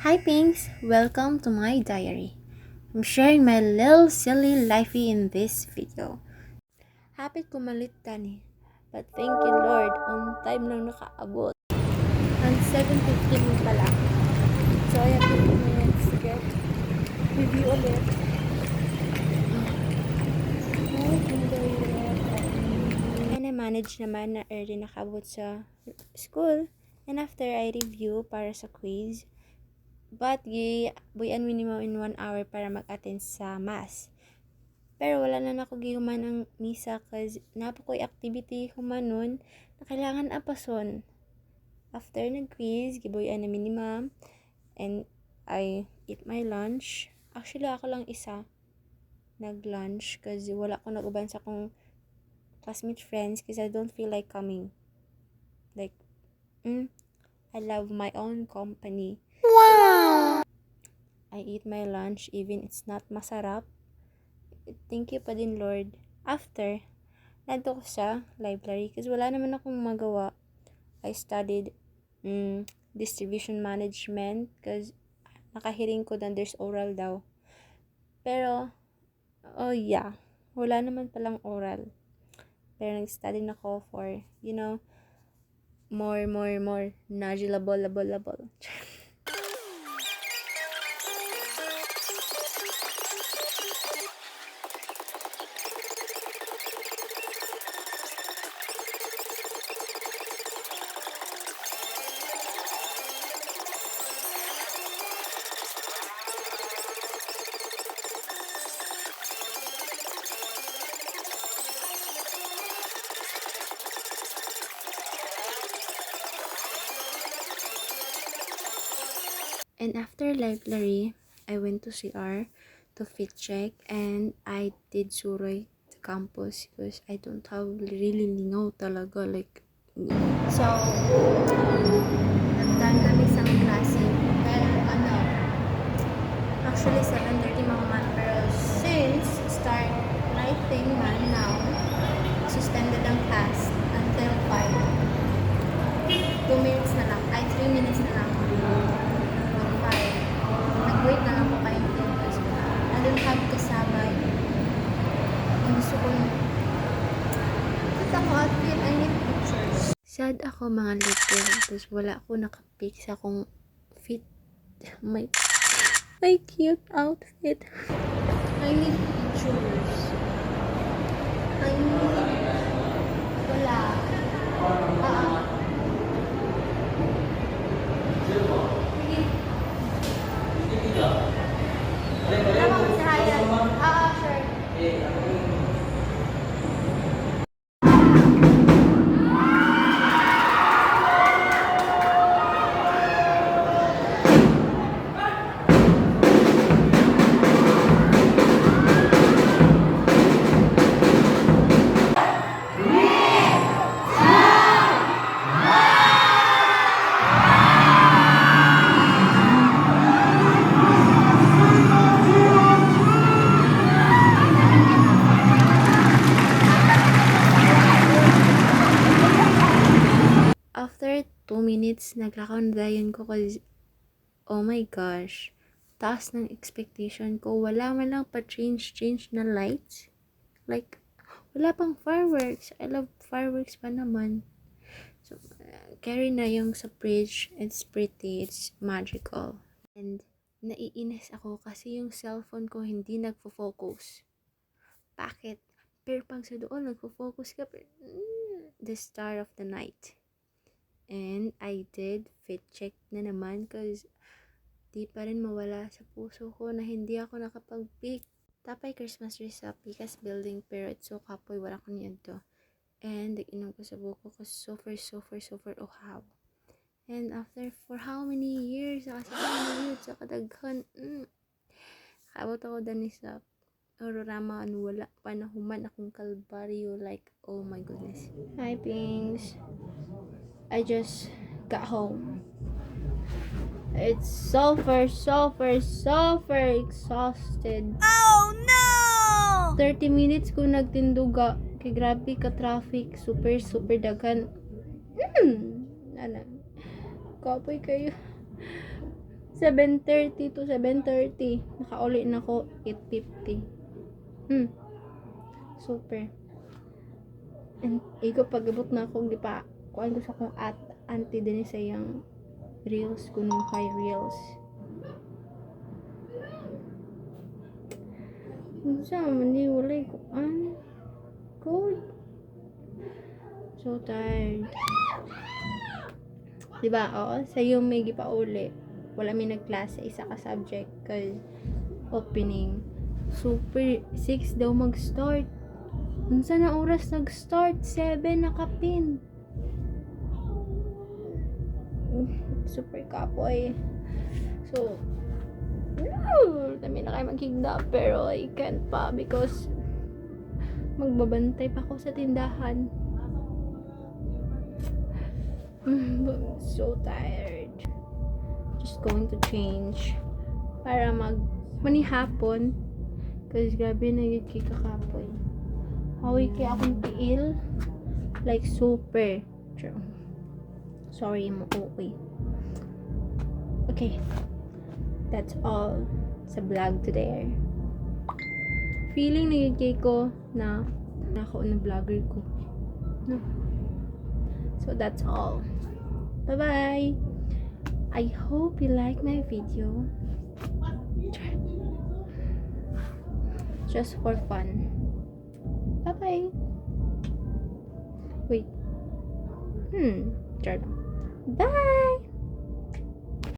Hi Pinks, welcome to my diary. I'm sharing my little silly lifey in this video. Happy kumalit tani, but thank you Lord, on time lang nakaabot. And 7:15 pala. So I have 15 minutes to get review ulit. And I managed naman na early nakabot sa school. And after I review para sa quiz, but buyan minimum in 1 hour para mag-attend sa mass. Pero wala na ako gihuman ng misa cause napakoy activity humanon na kailangan apason. After nag-quiz, gibuyan na minimum and I eat my lunch. Actually, ako lang isa nag-lunch cause wala ko nag-uban sa akong classmate friends cause I don't feel like coming. Like, I love my own company. Wow! I eat my lunch even it's not masarap. Thank you pa din Lord. After, nandito ko sa library kasi wala naman akong magawa. I studied distribution management kasi nakahiring ko na there's oral daw. Pero, oh yeah, wala naman palang oral. Pero nag-study na ako for, more, nagilable. And after library, I went to CR to fit check and I did suroy the campus because I don't have really lingaw talaga like so nagdaan kami sa klase actually 7:30 mga man pero since start writing man now suspended ang class until 5 2 minutes na lang 3 minutes na lang nag-wait na lang po kayo because I don't have kasabay. Ang gusto ko ako outfit, I need pictures. Sad ako mga little tapos wala ako nakapick sa akong fit my cute outfit. I need pictures. I need wala after 2 minutes, naglakaw na dayon ko kasi, oh my gosh, taas ng expectation ko. Wala man lang pa-change na lights. Like, wala pang fireworks. I love fireworks pa naman. So, carry na yung sa bridge. It's pretty. It's magical. And, naiinis ako kasi yung cellphone ko hindi nagfo-focus. Bakit? Pero pag sa doon, nagfo-focus ka. The star of the night. And I did fit check na naman cause di pa rin mawala sa puso ko na hindi ako nakapag-pick. Tapay Christmas tree sa Picas building pero it's so kapoy wala ko niyan to. And nag-inom ko sa buko ko super uhaw. And after for how many years sa kadaghan kabot ako dani sa Ororama wala pa na human akong kalbaryo like oh my goodness. Hi Pings. I just got home. It's super exhausted. Oh no! 30 minutes ko nagtinduga. Kay grabe ka traffic. Super daghan. Kapoy kayo. 7:30 to 7:30. Nakauli na ko 8:50. Super. And iko pagabot na ako di pa kuan ko sa akong at auntie din sa yang reels kuno kay reels. Unsa man ni walay ko an code. So tired. Diba? Oo, sa iyo may gipauli. Wala may nagklase isa ka subject cause opening. Super 6 daw mag-start. Unsa na oras nag-start? 7 nakapin. Super kapoy. So, dami na kayo magkigda pero I can't pa because magbabantay pa ako sa tindahan. I'm so tired. Just going to change para manihapon kasi grabe na yun kay kakapoy. Hawi kaya akong tiil like super. Sorry mo okay. Okay. That's all sa vlog today. Feeling na yun kay ko na ako na vlogger ko. No. So that's all. Bye-bye. I hope you like my video. Just for fun. Bye-bye. Wait. Bye.